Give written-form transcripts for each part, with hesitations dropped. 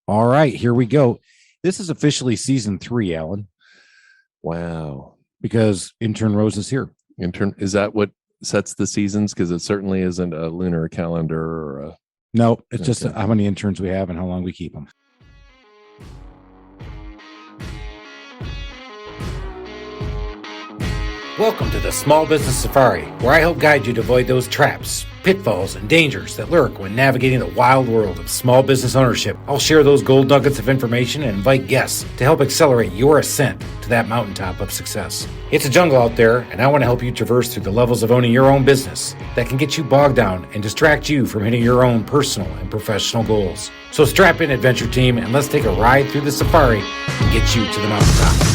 All right, here we go. This is officially season 3, Alan, Wow. because intern Rose is here. Intern, is that what sets the seasons? Because it certainly isn't a lunar calendar or a. No, it's just Okay. how many interns we have and how long we keep them. Welcome to the Small Business Safari, where I help guide you to avoid those traps, pitfalls, and dangers that lurk when navigating the wild world of small business ownership. I'll share those gold nuggets of information and invite guests to help accelerate your ascent to that mountaintop of success. It's a jungle out there, and I want to help you traverse through the levels of owning your own business that can get you bogged down and distract you from hitting your own personal and professional goals. So strap in, adventure team, and let's take a ride through the safari and get you to the mountaintop.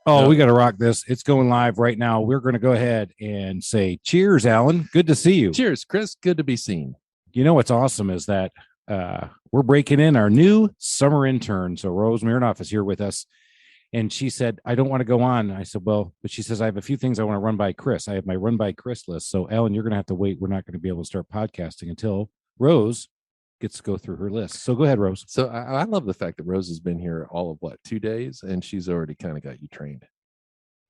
Oh, we got to rock this. It's going live right now. We're going to go ahead and say cheers, Alan. Good to see you. Cheers, Chris. Good to be seen. You know what's awesome is that we're breaking in our new summer intern. So Rose Mironoff is here with us. And she said, I don't want to go on. I said, well, but she says, I have a few things I want to run by Chris. I have my run by Chris list. So Alan, you're going to have to wait. We're not going to be able to start podcasting until Rose gets to go through her list. So go ahead, Rose. So I love the fact that Rose has been here all of 2 days, and she's already kind of got you trained.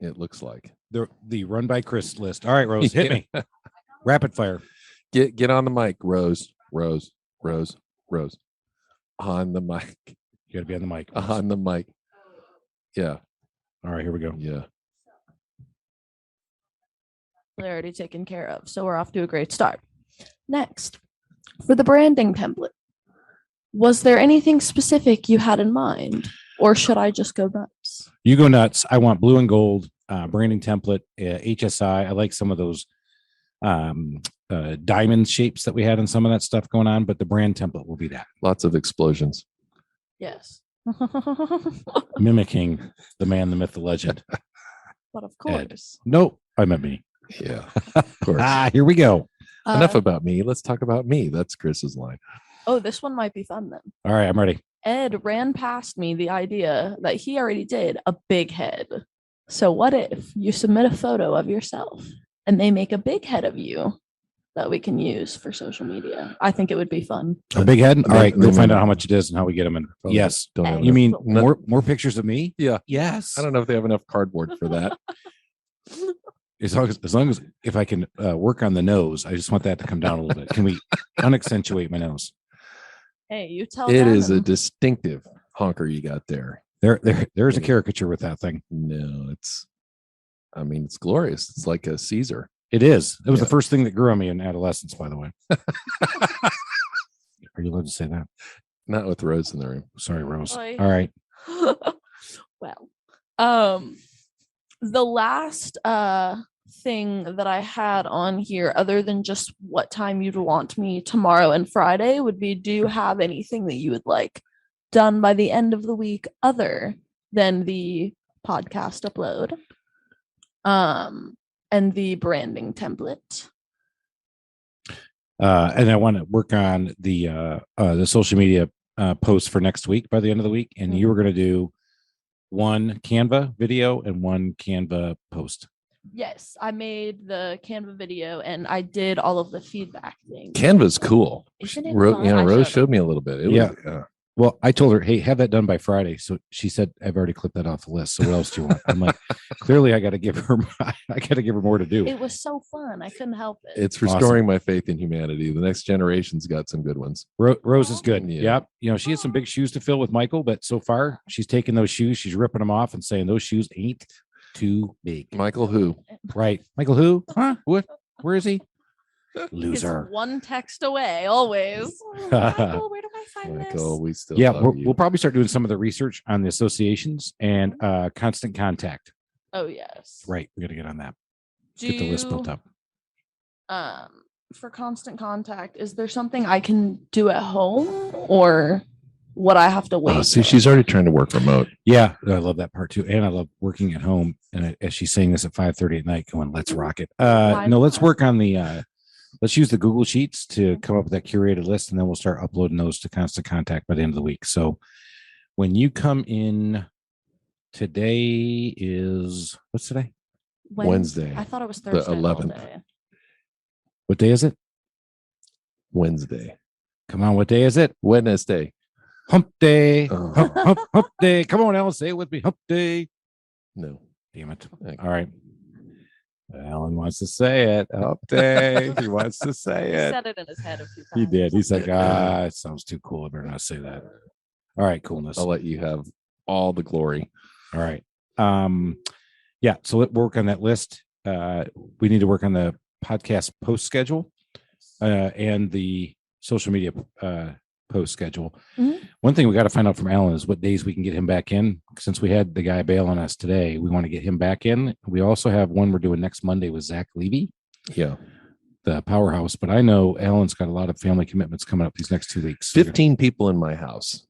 It looks like The run by Chris list. All right, Rose, hit me. Rapid fire. Get on the mic, Rose. On the mic. You got to be on the mic. Rose. On the mic. Yeah. All right, here we go. Yeah. They're already taken care of, so we're off to a great start. Next, for the branding template, was there anything specific you had in mind, or should I just go nuts? You go nuts. I want blue and gold branding template, HSI. I like some of those diamond shapes that we had and some of that stuff going on, but the brand template will be that. Lots of explosions. Yes. Mimicking the man, the myth, the legend. But of course. Nope, I meant me. Yeah. Of course. Here we go. Enough about me. Let's talk about me. That's Chris's line. Oh, this one might be fun then. All right, I'm ready. Ed ran past me the idea that he already did a big head. So what if you submit a photo of yourself and they make a big head of you that we can use for social media? I think it would be fun. A big head? All right, Maybe- we'll find out how much it is and how we get them in. Oh, Yes. Don't have You You enough- mean more pictures of me? Yeah. Yes. I don't know if they have enough cardboard for that. As long as if I can work on the nose, I just want that to come down a little bit. Can we unaccentuate my nose? Hey, you tell It them is a and- distinctive honker you got there. There's a caricature with that thing. No, it's glorious. It's like a Caesar. It is. It was Yeah. the first thing that grew on me in adolescence, by the way. Are you allowed to say that? Not with Rose in the room. Sorry, Rose. Oy. All right. Well, the last thing that I had on here, other than just what time you'd want me tomorrow and Friday, would be, do you have anything that you would like done by the end of the week other than the podcast upload and the branding template? And I want to work on the social media post for next week by the end of the week. And you were going to do one Canva video and one Canva post. Yes, I made the Canva video and I did all of the feedback things. Canva's cool. Isn't it Rose fun? showed me a little bit. It Yeah. was, Well, I told her, hey, have that done by Friday. So she said, I've already clipped that off the list. So what else do you want? I'm like, clearly I got to give her more to do. It was so fun. I couldn't help it. it's restoring my faith in humanity. The next generation's got some good ones. Rose is good. Yeah. Yep. You know, she has some big shoes to fill with Michael, but so far she's taking those shoes, she's ripping them off and saying those shoes ain't too big. Michael, who? Right. Michael, who? Huh? What? Where is he? It's Loser. one text away, always. Michael, where do I find Michael, this? we still Yeah, love you. we'll probably start doing some of the research on the associations and constant contact. Oh, yes. Right. We got to get on that. Do Get the list built you, up. For constant contact, is there something I can do at home or would I have to wait? Oh, see, till- she's already trying to work remote. Yeah, I love that part too. And I love working at home. And as she's saying this at 5:30 at night, going, let's rock it. Why No, let's not? work on the let's use the Google Sheets to come up with that curated list, and then we'll start uploading those to Constant Contact by the end of the week. So when you come in, today is, what's today? Wednesday. I thought it was The Thursday. 11th. What day is it? Wednesday. Come on, what day is it? Wednesday. Hump day. Oh. Hump day. Come on, Alan, say it with me. Hump day. No. Damn it. Okay. All right. Alan wants to say it. Hump day. He wants to say He it. said it in his head a few times. He did. He's like, it sounds too cool. I better not say that. All right, coolness. I'll let you have all the glory. All right. Yeah, so let's work on that list. We need to work on the podcast post schedule and the social media post schedule. Mhm. One thing we got to find out from Alan is what days we can get him back in. Since we had the guy bail on us today, we want to get him back in. We also have one we're doing next Monday with Zach Levy, Yeah. the powerhouse. But I know Alan's got a lot of family commitments coming up these next 2 weeks. 15 people in my house.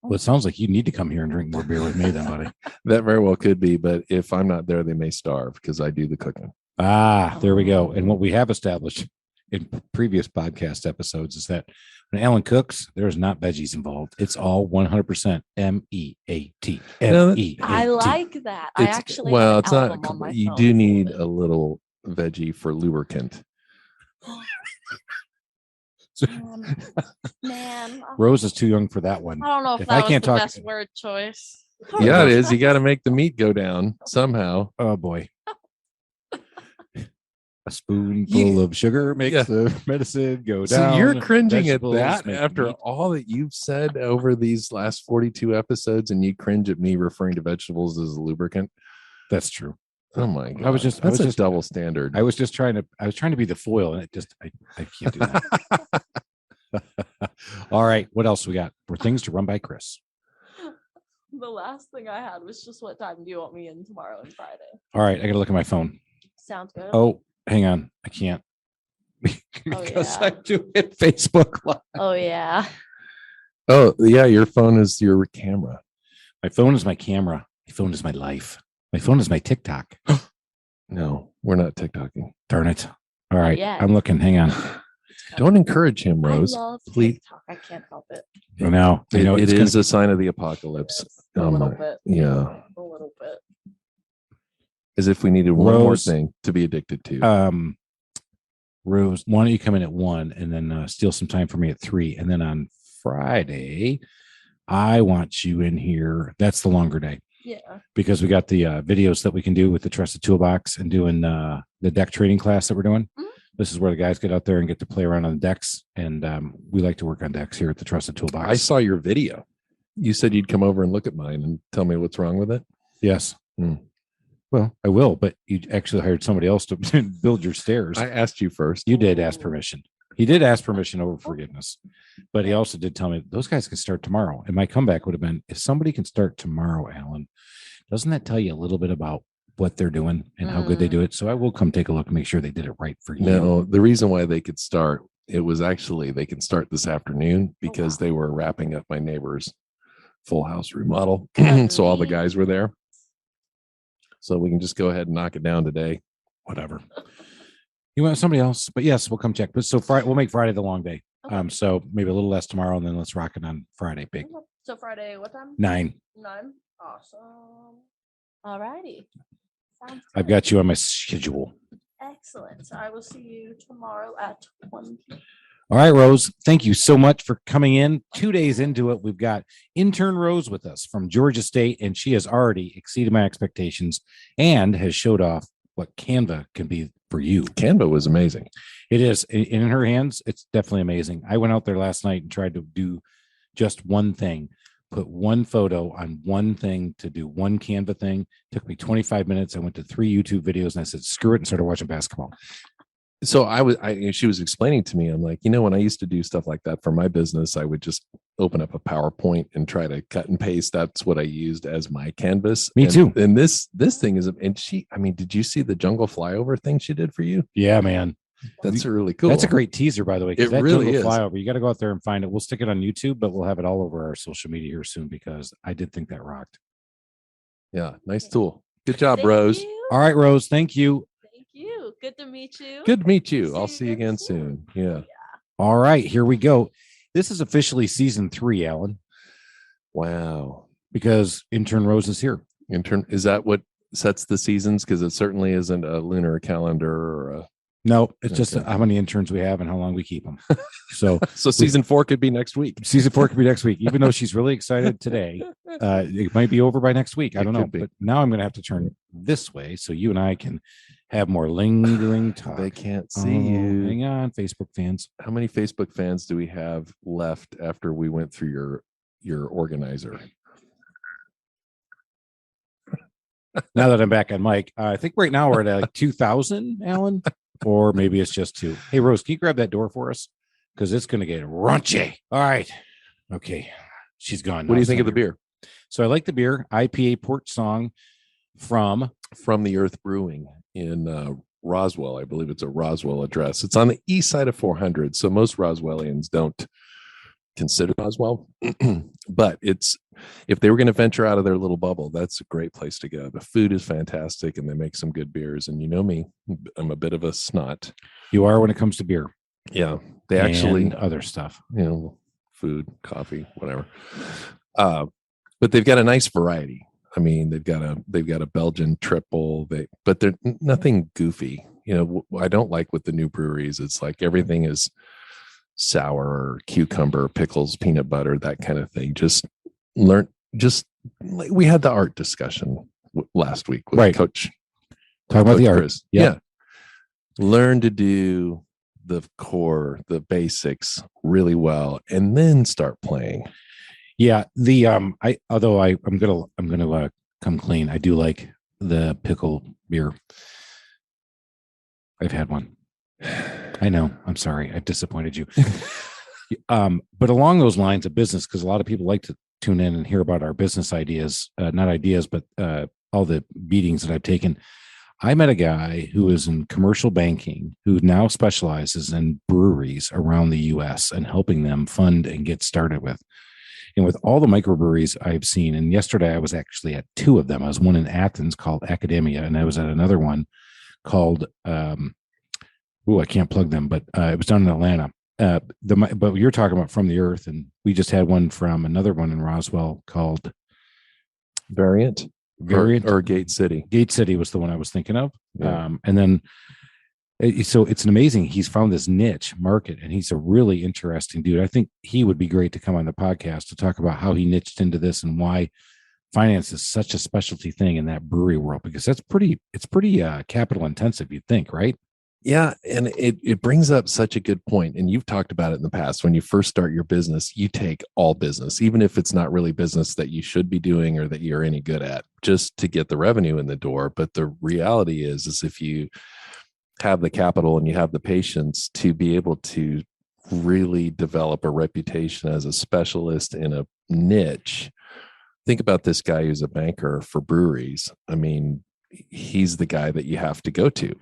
Well, it sounds like you need to come here and drink more beer with me then, buddy. That very well could be, but if I'm not there, they may starve because I do the cooking. There we go. And what we have established in previous podcast episodes is that when Alan cooks, there's not veggies involved. It's all 100% MEAT. MEAT. I like that. I actually well, have it's an not. album on my You phone do full need of it. a little veggie for lubricant. Man, Rose is too young for that one. I don't know if If that I was can't the talk- best word choice. Yeah, it is. You got to make the meat go down somehow. Oh boy. A spoonful of sugar makes Yeah. the medicine go So down. you're cringing at Vegetables that make after meat. all that you've said over these last 42 episodes, and you cringe at me referring to vegetables as a lubricant. That's true. Oh my god! I was just double standard. I was trying to be the foil, and it just I can't do that. All right, what else we got? For things to run by Chris. The last thing I had was just what time do you want me in tomorrow and Friday? All right, I gotta look at my phone. Sounds good. Oh, hang on. I can't. Because yeah. I do it Facebook Live. Oh yeah. Oh yeah, your phone is your camera. My phone is my camera. My phone is my life. My phone is my TikTok. No, we're not TikToking. Darn it. All right. yet. I'm looking. Hang on. Don't encourage him, Rose. I love Please. TikTok. I can't help it. Now, It it's is a sign of the apocalypse. A little my- bit. Yeah, A little bit. as if we needed one more Rose. thing to be addicted to. Rose, why don't you come in at 1 and then steal some time for me at 3? And then on Friday, I want you in here. That's the longer day Yeah. because we got the videos that we can do with the Trusted Toolbox and doing the deck trading class that we're doing. Mhm. This is where the guys get out there and get to play around on the decks. And we like to work on decks here at the Trusted Toolbox. I saw your video. You said you'd come over and look at mine and tell me what's wrong with it. Yes. Hmm. Well, I will, but you actually hired somebody else to build your stairs. I asked you first. You did ask permission. He did ask permission over forgiveness, but he also did tell me those guys can start tomorrow. And my comeback would have been, if somebody can start tomorrow, Alan, doesn't that tell you a little bit about what they're doing and how good they do it? So I will come take a look and make sure they did it right for you. No, the reason why they could start, it was actually they can start this afternoon because they were wrapping up my neighbor's full house remodel. So all the guys were there. So we can just go ahead and knock it down today. Whatever. You want somebody else? But yes, we'll come check. But so Friday, we'll make Friday the long day. Okay. So maybe a little less tomorrow, and then let's rock it on Friday. Big So Friday, what time? 9. 9. Awesome. All righty. Sounds I've good. got you on my schedule. Excellent. So I will see you tomorrow at 1 p.m. All right, Rose, thank you so much for coming in. 2 days into it, we've got intern Rose with us from Georgia State, and she has already exceeded my expectations and has showed off what Canva can be for you. Canva was amazing. It is in her hands. It's definitely amazing. I went out there last night and tried to do just one thing, put one photo on one thing to do one Canva thing. Took me 25 minutes. I went to 3 YouTube videos and I said, screw it, and started watching basketball. So she was explaining to me, I'm like, when I used to do stuff like that for my business, I would just open up a PowerPoint and try to cut and paste. That's what I used as my canvas. Me too. And this thing is, and did you see the jungle flyover thing she did for you? Yeah, man. That's really cool. That's a great teaser, by the way. 'Cause It that really jungle is. flyover, you got to go out there and find it. We'll stick it on YouTube, but we'll have it all over our social media here soon because I did think that rocked. Yeah, nice tool. Good job, Thank Rose. you. All right, Rose. Thank you. Thank you. Good to meet you. Good to meet you. I'll see you again soon. Yeah. All right, here we go. This is officially season 3, Alan, Wow. because intern Rose is here. Intern, is that what sets the seasons? Because it certainly isn't a lunar calendar or a. No, it's just Okay. how many interns we have and how long we keep them. So So season 4 could be next week. season 4 could be next week, even though she's really excited today. It might be over by next week. I It don't know. could be. But now I'm going to have to turn this way so you and I can have more lingering talk. They can't see you. Hang on, Facebook fans. How many Facebook fans do we have left after we went through your organizer? Now that I'm back on mic, I think right now we're at like 2,000, Alan, or maybe it's just 2. Hey, Rose, can you grab that door for us? Because it's going to get raunchy. All right. Okay. She's gone. What do you think of the beer? So I like the beer. IPA port song from From the Earth Brewing in Roswell. I believe it's a Roswell address. It's on the east side of 400. So most Roswellians don't consider Roswell, but if they were going to venture out of their little bubble, that's a great place to go. The food is fantastic and they make some good beers. And you know me, I'm a bit of a snot. You are when it comes to beer. Yeah. They actually, and other stuff. Food, coffee, whatever. But they've got a nice variety. I mean, they've got a Belgian triple, but they're nothing goofy. I don't like with the new breweries. It's like everything is sour, cucumber, pickles, peanut butter, that kind of thing. Just like we had the art discussion last week with right. Coach. Talk about the art. Chris. Yeah. Learn to do the core, the basics really well, and then start playing. Yeah. I'm gonna come clean. I do like the pickle beer. I've had one. I know. I'm sorry. I've disappointed you. But along those lines of business, because a lot of people like to tune in and hear about our business ideas, not ideas, but all the beatings that I've taken. I met a guy who is in commercial banking who now specializes in breweries around the U.S. and helping them fund and get started with. And with all the microbreweries I've seen, and yesterday I was actually at 2 of them. I was one in Athens called Academia, and I was at another one called I can't plug them, but it was down in Atlanta. But you're talking about From the Earth, and we just had one from another one in Roswell called Variant or Gate City. Gate City was the one I was thinking of. Yeah. And then, so it's an amazing. He's found this niche market, and he's a really interesting dude. I think he would be great to come on the podcast to talk about how he niched into this and why finance is such a specialty thing in that brewery world, because it's pretty capital intensive, you'd think, right? Yeah. And it brings up such a good point. And you've talked about it in the past. When you first start your business, you take all business, even if it's not really business that you should be doing or that you're any good at, just to get the revenue in the door. But the reality is if you have the capital and you have the patience to be able to really develop a reputation as a specialist in a niche. Think about this guy who's a banker for breweries. I mean, he's the guy that you have to go to.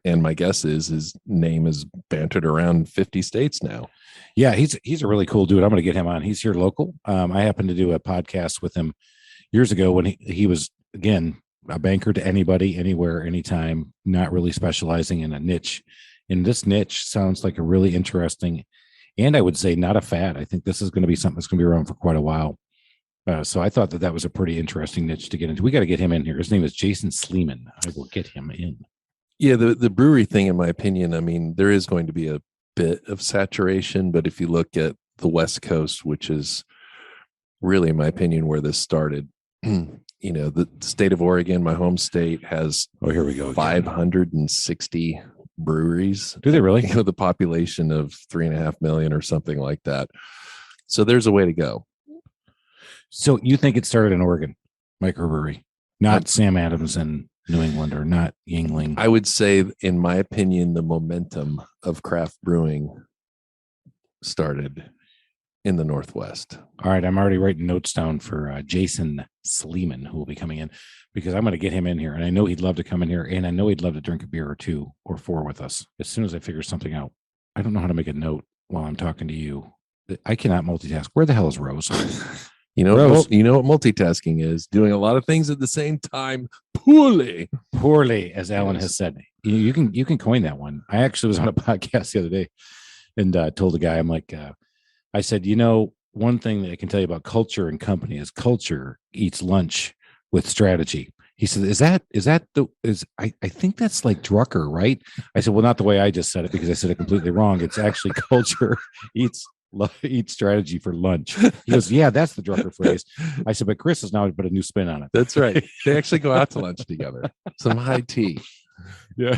And my guess is his name is bantered around 50 states now. Yeah, he's a really cool dude. I'm going to get him on. He's here local. I happened to do a podcast with him years ago when he was, again, a banker to anybody, anywhere, anytime, not really specializing in a niche. And this niche sounds like a really interesting, and I would say not a fad. I think this is going to be something that's going to be around for quite a while. So I thought that was a pretty interesting niche to get into. We got to get him in here. His name is Jason Sleeman. I will get him in. Yeah, the brewery thing, in my opinion, I mean, there is going to be a bit of saturation, but if you look at the West Coast, which is really, in my opinion, where this started, the state of Oregon, my home state, has here we go again. 560 breweries. Do they really? The population of 3.5 million or something like that. So there's a way to go. So you think it started in Oregon, microbrewery, not Sam Adams and New England, or not Yingling? I would say, in my opinion, the momentum of craft brewing started in the Northwest. All right. I'm already writing notes down for Jason Sleeman, who will be coming in, because I'm going to get him in here. And I know he'd love to come in here, and I know he'd love to drink a beer or 2 or 4 with us as soon as I figure something out. I don't know how to make a note while I'm talking to you. I cannot multitask. Where the hell is Rose? You know what multitasking is? Doing a lot of things at the same time poorly, as Alan has said. You can coin that one. I actually was on a podcast the other day and told the guy, I'm like, I said, one thing that I can tell you about culture and company is culture eats lunch with strategy. He said, I think that's like Drucker, right? I said, well, not the way I just said it, because I said it completely wrong. It's actually culture eats strategy for lunch. He goes, yeah, that's the Drucker phrase. I said, but Chris has now put a new spin on it. That's right. They actually go out to lunch together. Some high tea. Yeah.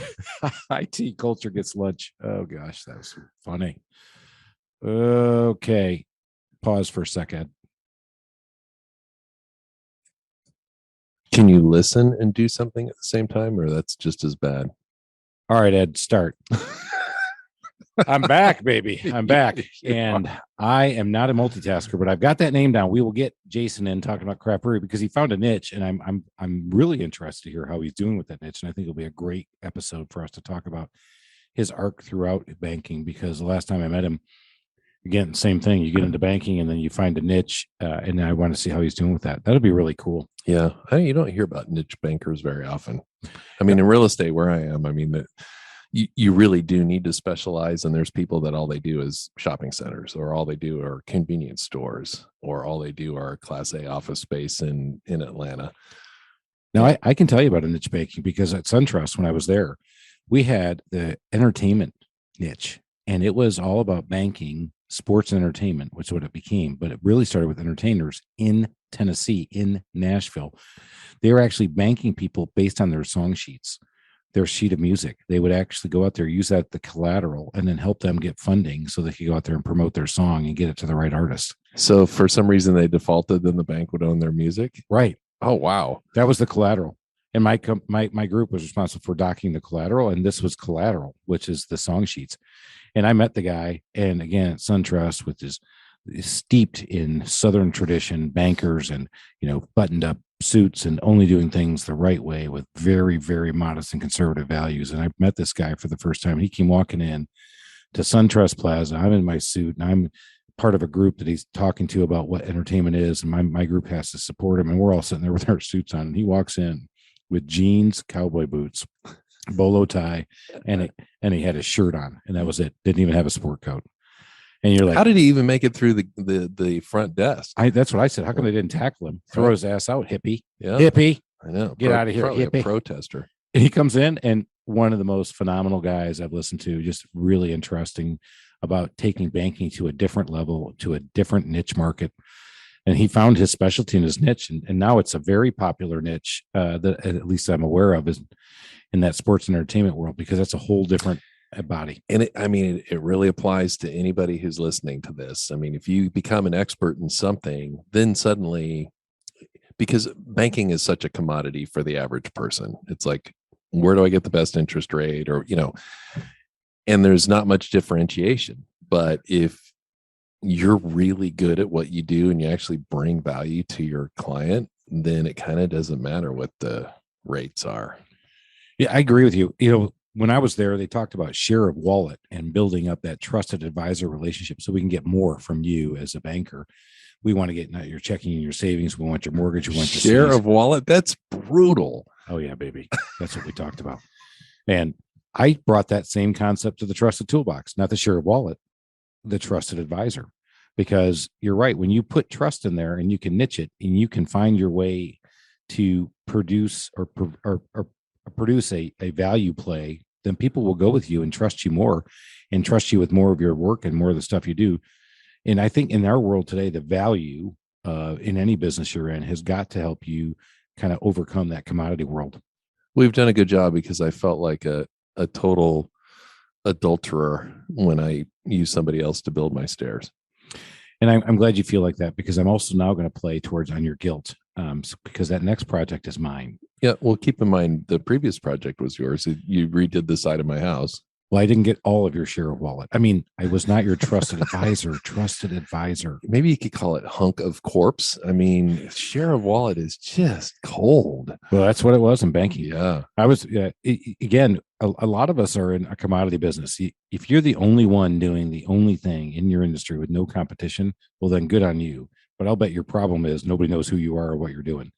High tea culture gets lunch. Oh gosh, that was funny. Okay. Pause for a second. Can you listen and do something at the same time, or that's just as bad? All right, Ed, start. I'm back, baby. I'm back. And I am not a multitasker, but I've got that name down. We will get Jason in talking about craft brewery because he found a niche, and I'm really interested to hear how he's doing with that niche. And I think it'll be a great episode for us to talk about his arc throughout banking, because the last time I met him, again, same thing. You get into banking and then you find a niche, and I want to see how he's doing with that. That'll be really cool. Yeah. You don't hear about niche bankers very often. I mean, in real estate where I am, I mean, you really do need to specialize. And there's people that all they do is shopping centers, or all they do are convenience stores, or all they do are Class A office space in Atlanta. Now, I can tell you about a niche banking, because at SunTrust, when I was there, we had the entertainment niche, and it was all about banking sports and entertainment, which is what it became. But it really started with entertainers in Tennessee, in Nashville. They were actually banking people based on their song sheets, their sheet of music. They would actually go out there, use that the collateral, and then help them get funding so they could go out there and promote their song and get it to the right artist. So for some reason they defaulted, then the bank would own their music. Right. Oh, wow. That was the collateral. And my group was responsible for docking the collateral, and this was collateral, which is the song sheets. And I met the guy, and again, at SunTrust, which is steeped in Southern tradition, bankers, and buttoned up suits, and only doing things the right way with very, very modest and conservative values. And I met this guy for the first time. He came walking in to SunTrust Plaza. I'm in my suit, and I'm part of a group that he's talking to about what entertainment is, and my group has to support him. And we're all sitting there with our suits on, and he walks in with jeans, cowboy boots, bolo tie, and he had his shirt on, and that was it. Didn't even have a sport coat. And you're like, how did he even make it through the front desk? That's what I said. How come they didn't tackle him? Throw his ass out, hippie. Yeah, hippie. I know. Get out of here, hippie. A protester. And he comes in, and one of the most phenomenal guys I've listened to. Just really interesting about taking banking to a different level, to a different niche market. And he found his specialty in his niche, and now it's a very popular niche that at least I'm aware of is in that sports and entertainment world, because that's a whole different body. And it really applies to anybody who's listening to this. I mean, if you become an expert in something, then suddenly, because banking is such a commodity for the average person, it's like, where do I get the best interest rate? Or, and there's not much differentiation. But if you're really good at what you do and you actually bring value to your client, then it kind of doesn't matter what the rates are. Yeah, I agree with you. When I was there, they talked about share of wallet and building up that trusted advisor relationship so we can get more from you as a banker. We want to get your checking and your savings. We want your mortgage. We want your share of wallet. That's brutal. Oh yeah, baby. That's what we talked about. And I brought that same concept to the trusted toolbox, not the share of wallet, the trusted advisor, because you're right. When you put trust in there and you can niche it and you can find your way to produce or produce a value play, then people will go with you and trust you more, and trust you with more of your work and more of the stuff you do. And I think in our world today, the value in any business you're in has got to help you kind of overcome that commodity world. We've done a good job, because I felt like a total adulterer when I used somebody else to build my stairs. And I'm glad you feel like that, because I'm also now going to play towards on your guilt, because that next project is mine. Yeah. Well, keep in mind, the previous project was yours. You redid the side of my house. Well, I didn't get all of your share of wallet. I mean, I was not your trusted advisor. Maybe you could call it hunk of corpse. I mean, share of wallet is just cold. Well, that's what it was in banking. Yeah. I was, again, a lot of us are in a commodity business. If you're the only one doing the only thing in your industry with no competition, well, then good on you. But I'll bet your problem is nobody knows who you are or what you're doing.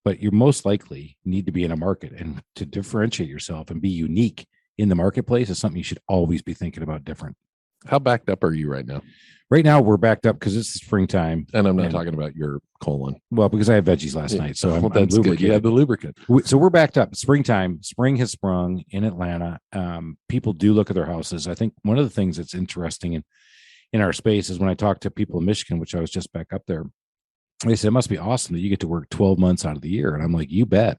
but you most likely need to be in a market, and to differentiate yourself and be unique in the marketplace is something you should always be thinking about different. How backed up are you right now? Right now we're backed up because it's springtime. And I'm not talking about your colon. Well, because I had veggies last night. So I'm that's good. You have the lubricant. So we're backed up. Springtime. Spring has sprung in Atlanta. People do look at their houses. I think one of the things that's interesting in our space is when I talk to people in Michigan, which I was just back up there, they said, it must be awesome that you get to work 12 months out of the year. And I'm like, you bet.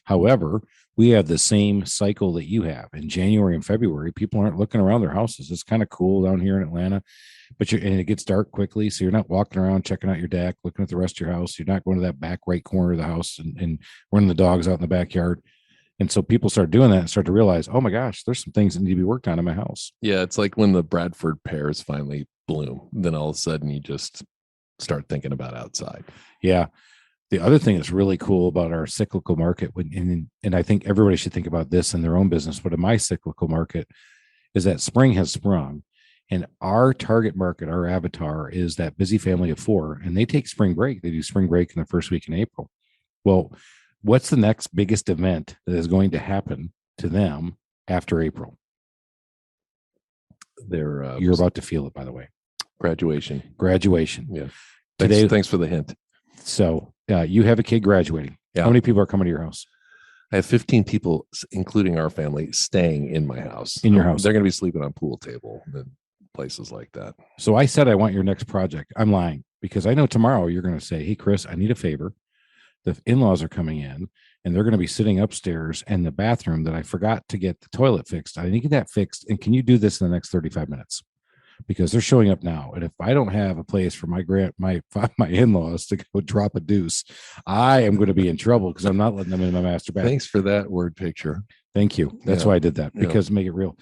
However, we have the same cycle that you have. In January and February, people aren't looking around their houses. It's kind of cool down here in Atlanta, and it gets dark quickly. So you're not walking around, checking out your deck, looking at the rest of your house. You're not going to that back right corner of the house and running the dogs out in the backyard. And so people start doing that and start to realize, oh my gosh, there's some things that need to be worked on in my house. Yeah. It's like when the Bradford pears finally bloom, then all of a sudden you just start thinking about outside. Yeah. The other thing that's really cool about our cyclical market, and I think everybody should think about this in their own business, but in my cyclical market, is that spring has sprung, and our target market, our avatar, is that busy family of 4, and they take spring break. They do spring break in the first week in April. Well, what's the next biggest event that is going to happen to them after April? You're about to feel it, by the way. Graduation. Yeah. Thanks for the hint. So you have a kid graduating. Yeah. How many people are coming to your house? I have 15 people, including our family, staying in my house. In your house. They're going to be sleeping on pool table and places like that. So I said I want your next project. I'm lying because I know tomorrow you're going to say, hey, Chris, I need a favor. The in-laws are coming in and they're going to be sitting upstairs in the bathroom that I forgot to get the toilet fixed. I need to get that fixed. And can you do this in the next 35 minutes? Because they're showing up now. And if I don't have a place for my in-laws to go drop a deuce, I am going to be in trouble because I'm not letting them in my master bath. Thanks for that word picture. Thank you. That's why I did that, because make it real.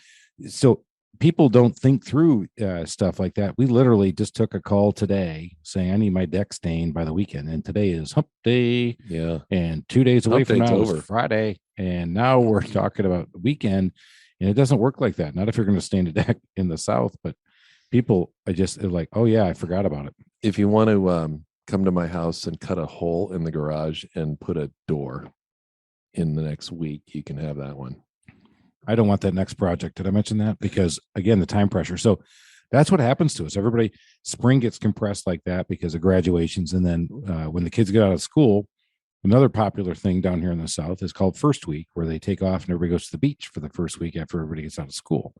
So people don't think through stuff like that. We literally just took a call today saying I need my deck stained by the weekend. And today is hump day. Yeah. And 2 days away from now is Friday. And now we're talking about the weekend. And it doesn't work like that. Not if you're going to stain a deck in the South, but people are like, oh yeah, I forgot about it. If you want to come to my house and cut a hole in the garage and put a door in the next week, you can have that one. I don't want that next project. Did I mention that? Because again, the time pressure. So that's what happens to us. Everybody, spring gets compressed like that because of graduations. And then when the kids get out of school, another popular thing down here in the South is called first week, where they take off and everybody goes to the beach for the first week after everybody gets out of school.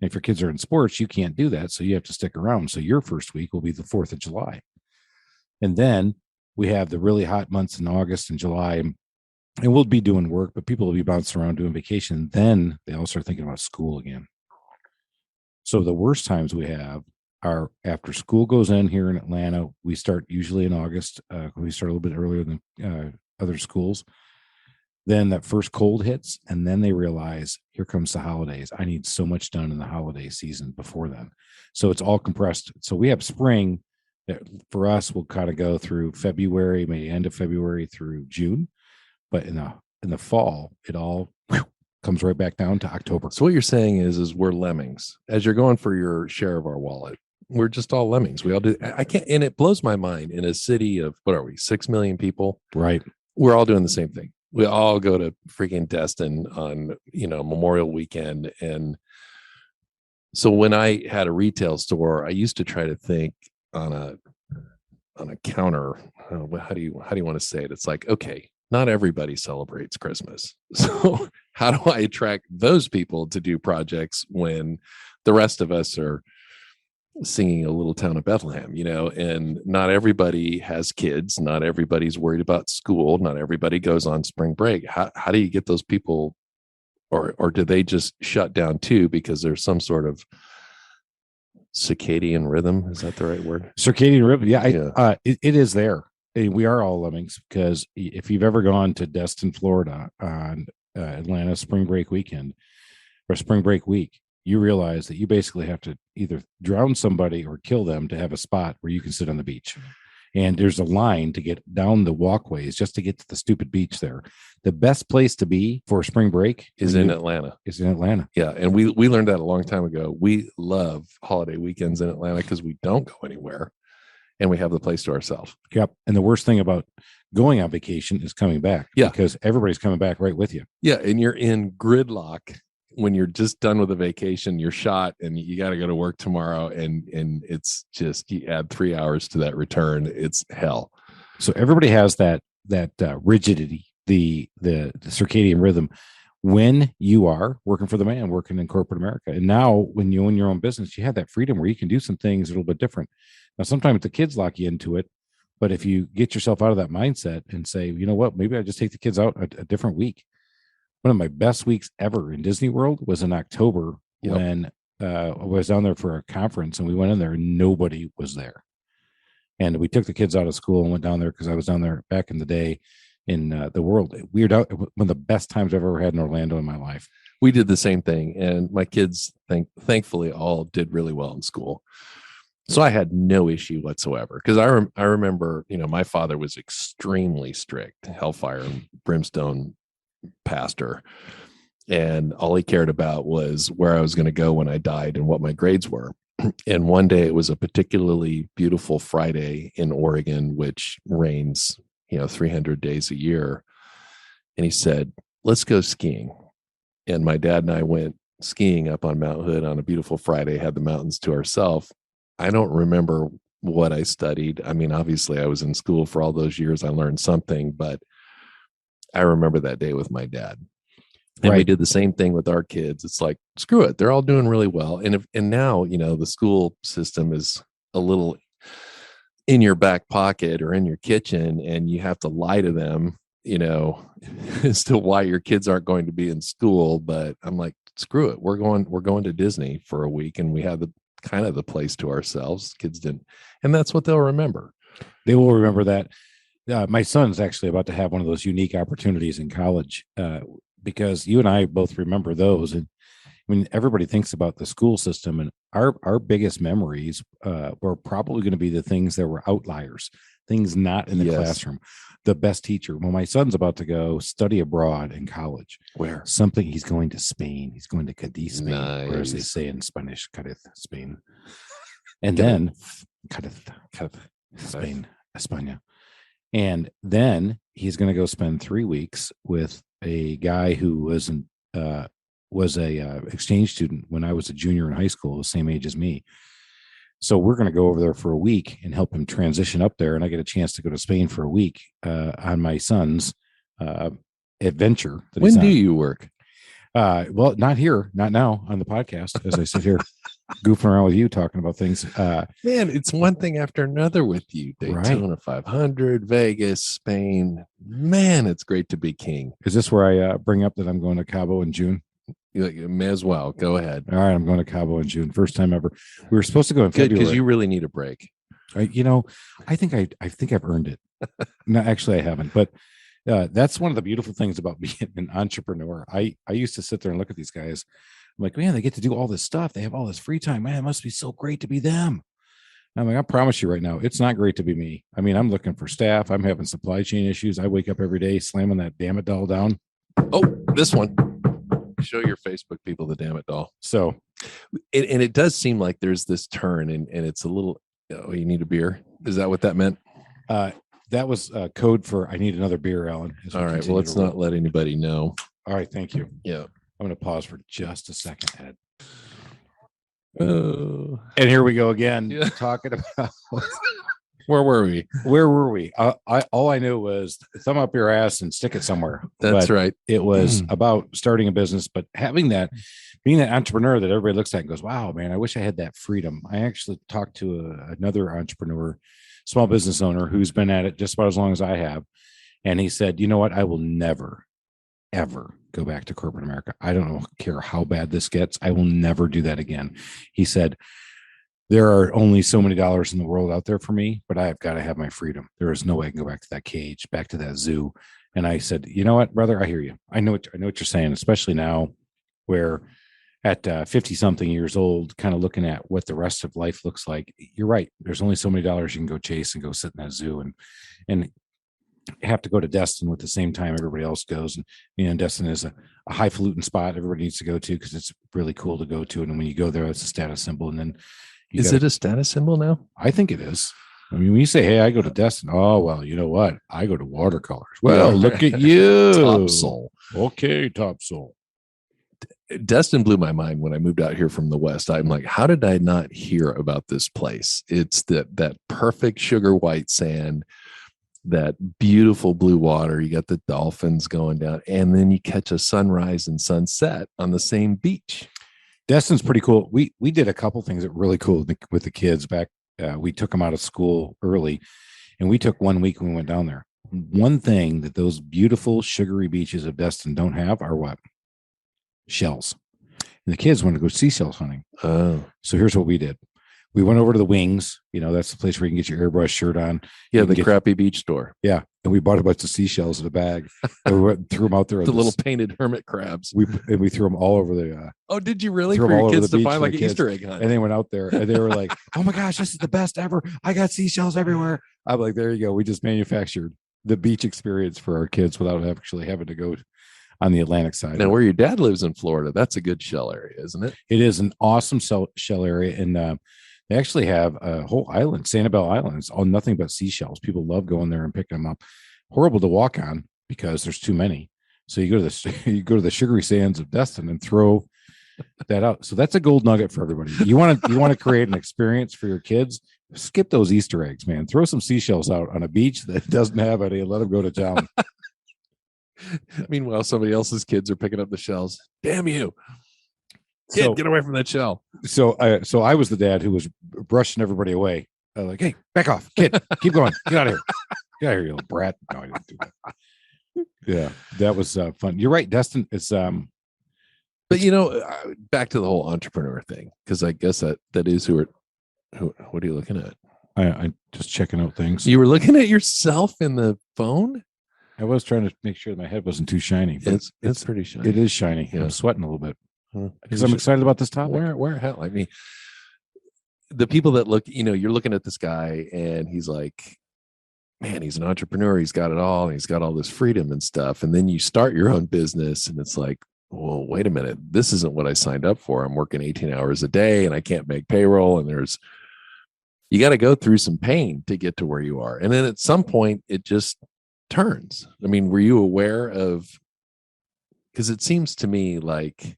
And if your kids are in sports, you can't do that. So you have to stick around. So your first week will be the 4th of July. And then we have the really hot months in August and July. And we'll be doing work, but people will be bouncing around doing vacation. Then they all start thinking about school again. So the worst times we have are after school goes in here in Atlanta. We start usually in August. We start a little bit earlier than other schools. Then that first cold hits, and then they realize, here comes the holidays. I need so much done in the holiday season before then. So it's all compressed. So we have spring that for us will kind of go through February, maybe end of February through June. But in the fall, it all comes right back down to October. So what you're saying is we're lemmings. As you're going for your share of our wallet, we're just all lemmings. We all do. I can't, and it blows my mind in a city of, what are we, 6 million people? Right. We're all doing the same thing. We all go to freaking Destin on, Memorial weekend. And so when I had a retail store, I used to try to think on a counter. How do you want to say it? It's like, okay, not everybody celebrates Christmas. So how do I attract those people to do projects when the rest of us are singing A Little Town of Bethlehem, and not everybody has kids. Not everybody's worried about school. Not everybody goes on spring break. How do you get those people, or do they just shut down too because there's some sort of circadian rhythm? Is that the right word? Circadian rhythm. Yeah. It is there. We are all lemmings, because if you've ever gone to Destin, Florida on Atlanta spring break weekend or spring break week, you realize that you basically have to either drown somebody or kill them to have a spot where you can sit on the beach. And there's a line to get down the walkways just to get to the stupid beach there. The best place to be for spring break is in Atlanta. Yeah. And we learned that a long time ago. We love holiday weekends in Atlanta because we don't go anywhere. and we have the place to ourselves. Yep. And the worst thing about going on vacation is coming back. Yeah. Because everybody's coming back right with you. Yeah. And you're in gridlock when you're just done with a vacation, you're shot and you got to go to work tomorrow. And it's just, you add 3 hours to that return. It's hell. So everybody has that rigidity, the circadian rhythm when you are working for the man, working in corporate America. And now when you own your own business, you have that freedom where you can do some things a little bit different. Now, sometimes the kids lock you into it, but if you get yourself out of that mindset and say, you know what, maybe I just take the kids out a different week. One of my best weeks ever in Disney World was in October when I was down there for a conference, and we went in there and nobody was there. And we took the kids out of school and went down there because I was down there back in the day in the world. One of the best times I've ever had in Orlando in my life. We did the same thing. And my kids, thankfully, all did really well in school. So I had no issue whatsoever. Because I remember, my father was extremely strict, hellfire and brimstone pastor. And all he cared about was where I was going to go when I died and what my grades were. And one day it was a particularly beautiful Friday in Oregon, which rains, 300 days a year. And he said, let's go skiing. And my dad and I went skiing up on Mount Hood on a beautiful Friday, had the mountains to ourselves. I don't remember what I studied. I mean, obviously I was in school for all those years. I learned something, but I remember that day with my dad. And we did the same thing with our kids. It's like, screw it. They're all doing really well. And now, the school system is a little in your back pocket or in your kitchen, and you have to lie to them, as to why your kids aren't going to be in school. But I'm like, screw it. We're going to Disney for a week, and we have the kind of the place to ourselves. Kids didn't. And that's what they'll remember. They will remember that. My son's actually about to have one of those unique opportunities in college, because you and I both remember those. And I mean, everybody thinks about the school system, and our biggest memories were probably going to be the things that were outliers, things not in the classroom. The best teacher. Well, my son's about to go study abroad in college. Where? He's going to Spain. He's going to Cadiz, Spain, or as they Nice. say in Spanish, Cadiz, Spain. And then Cadiz, Spain, España. And then he's going to go spend 3 weeks with a guy who was a exchange student when I was a junior in high school, the same age as me. So we're going to go over there for a week and help him transition up there. And I get a chance to go to Spain for a week on my son's adventure. When do you work? Well, not here, not now on the podcast, as I sit here goofing around with you, talking about things. Man, it's one thing after another with you. Daytona 500, Vegas, Spain. Man, it's great to be king. Is this where I bring up that I'm going to Cabo in June? You may as well. Go ahead. All right, I'm going to Cabo in June. First time ever. We were supposed to go in Good, February. because you really need a break. I think I've earned it. No, actually, I haven't. But that's one of the beautiful things about being an entrepreneur. I used to sit there and look at these guys. I'm like, man, they get to do all this stuff. They have all this free time. Man, it must be so great to be them. I'm like, I promise you right now, it's not great to be me. I mean, I'm looking for staff. I'm having supply chain issues. I wake up every day slamming that Dammit Doll down. Oh, this one. Show your Facebook people the Dammit Doll. So, and it does seem like there's this turn, and it's a little, you need a beer. Is that what that meant? that was code for I need another beer, Alan. All right. Well, let's not let anybody know. All right. Thank you. Yeah. I'm going to pause for just a second, Ed. Oh. And here we go again, Yeah. talking about Where were we? where were we? All I knew was thumb up your ass and stick it somewhere. That's But right. It was about starting a business, but having that, being that entrepreneur that everybody looks at and goes, wow, man, I wish I had that freedom. I actually talked to another entrepreneur, small business owner who's been at it just about as long as I have. And he said, you know what? I will never, ever go back to corporate America. I don't care how bad this gets. I will never do that again. He said, there are only so many dollars in the world out there for me, but I've got to have my freedom. There is no way I can go back to that cage, back to that zoo. And I said, you know what, brother, I hear you. I know what you're saying, especially now where at 50 something years old, kind of looking at what the rest of life looks like. You're right. There's only so many dollars you can go chase and go sit in that zoo and have to go to Destin with the same time everybody else goes. And, you know, Destin is a highfalutin spot everybody needs to go to because it's really cool to go to. And when you go there, it's a status symbol. And then Is it a status symbol now? I think it is. I mean, when you say, "Hey, I go to Destin," oh well, you know what? I go to watercolors. Well, look at you, Top soul. Okay, top soul. Destin blew my mind when I moved out here from the West. I'm like, how did I not hear about this place? It's that perfect sugar white sand, that beautiful blue water. You got the dolphins going down, and then you catch a sunrise and sunset on the same beach. Destin's pretty cool. We did a couple things that were really cool with the kids back. We took them out of school early, and we took 1 week when we went down there. One thing that those beautiful sugary beaches of Destin don't have are what? Shells. And the kids wanted to go seashells hunting. Oh, So here's what we did. We went over to the Wings. You know, that's the place where you can get your airbrush shirt on. yeah, You can the get- crappy beach store. Yeah. And we bought a bunch of seashells in a bag. And we went and threw them out there. The little painted hermit crabs. we threw them all over the Oh, did you really? threw For 'em all your over kids the to beach find for like the an kids. Easter egg hunt? and they went out there and they were like, "Oh my gosh, this is the best ever. I got seashells everywhere." I'm like, there you go. We just manufactured the beach experience for our kids without actually having to go on the Atlantic side. Now, where your dad lives in Florida, that's a good shell area, isn't it? It is an awesome shell area. And they actually have a whole island, Sanibel Island. It's all nothing but seashells. People love going there and picking them up. Horrible to walk on because there's too many. So you go to the you go to the sugary sands of Destin and throw that out. So that's a gold nugget for everybody. You want to create an experience for your kids. Skip those Easter eggs, man. Throw some seashells out on a beach that doesn't have any and let them go to town. Meanwhile, somebody else's kids are picking up the shells. Damn you. Kid, So, get away from that shell. so I was the dad who was brushing everybody away. Like, hey, back off, kid, keep going, get out of here, get out of here, you little brat. No, I didn't do that. Yeah, that was fun. You're right, Destin. It's But back to the whole entrepreneur thing, because I guess that is who what are you looking at? I just checking out things. You were looking at yourself in the phone? I was trying to make sure my head wasn't too shiny. But It's pretty shiny. it is shiny. Yeah. I'm sweating a little bit Huh. because I'm excited about this topic. Where hell? I mean, the people that look, you're looking at this guy and he's like, man, he's an entrepreneur. He's got it all. And he's got all this freedom and stuff. And then you start your own business and it's like, well, wait a minute. This isn't what I signed up for. I'm working 18 hours a day and I can't make payroll. And you got to go through some pain to get to where you are. And then at some point it just turns. I mean, were you aware of, because it seems to me like,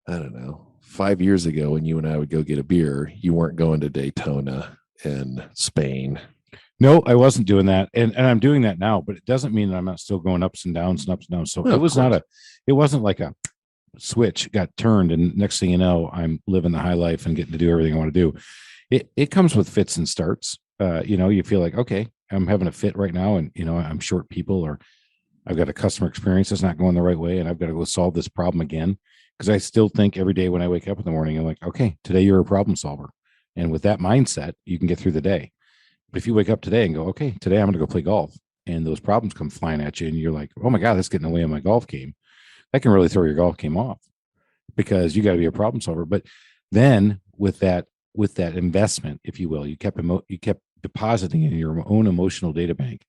I don't know, 5 years ago when you and I would go get a beer, you weren't going to Daytona and Spain. No, I wasn't doing that, and I'm doing that now. But it doesn't mean that I'm not still going ups and downs and ups and downs. So No, it of was course. it wasn't like a switch got turned, and next thing you know, I'm living the high life and getting to do everything I want to do. It comes with fits and starts. You feel like, okay, I'm having a fit right now, and I'm short people, or I've got a customer experience that's not going the right way, and I've got to go solve this problem again. Because I still think every day when I wake up in the morning, I'm like, okay, today you're a problem solver. And with that mindset, you can get through the day. But if you wake up today and go, okay, today I'm going to go play golf, and those problems come flying at you, and you're like, oh my God, that's getting in the way of my golf game. That can really throw your golf game off because you got to be a problem solver. But then with that investment, if you will, you kept depositing in your own emotional data bank.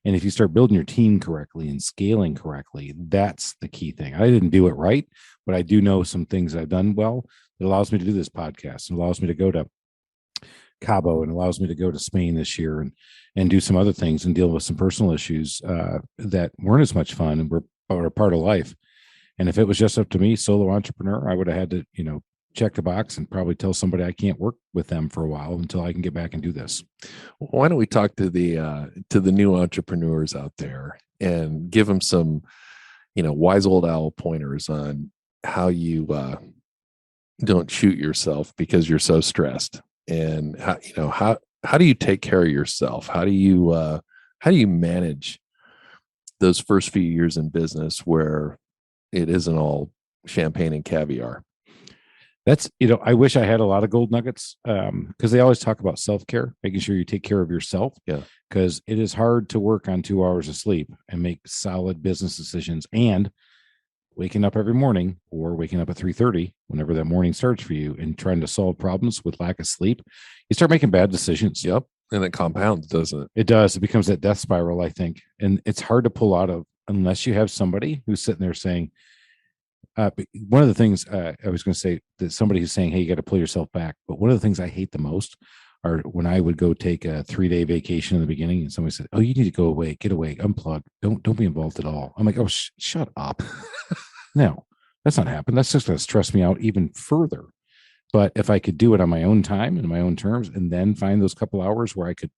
And if you start building your team correctly and scaling correctly, that's the key thing. I didn't do it right, but I do know some things I've done well that allows me to do this podcast and allows me to go to Cabo and allows me to go to Spain this year and do some other things and deal with some personal issues that weren't as much fun and were a part of life. And if it was just up to me, solo entrepreneur, I would have had to, check the box and probably tell somebody I can't work with them for a while until I can get back and do this. Why don't we talk to the new entrepreneurs out there and give them some, wise old owl pointers on how you don't shoot yourself because you're so stressed, and how do you take care of yourself? How do you manage those first few years in business where it isn't all champagne and caviar? That's, I wish I had a lot of gold nuggets because they always talk about self-care, making sure you take care of yourself. Yeah. Because it is hard to work on 2 hours of sleep and make solid business decisions, and waking up every morning or waking up at 3:30, whenever that morning starts for you, and trying to solve problems with lack of sleep, you start making bad decisions. Yep. And it compounds, doesn't it? It does. It becomes that death spiral, I think. And it's hard to pull out of unless you have somebody who's sitting there saying, but one of the things I was going to say that somebody who's saying, hey, you got to pull yourself back. But one of the things I hate the most or when I would go take a 3-day vacation in the beginning, and somebody said, "Oh, you need to go away, get away, unplug, don't be involved at all." I'm like, "Oh, shut up." No, that's not happening. That's just going to stress me out even further. But if I could do it on my own time and my own terms, and then find those couple hours where I could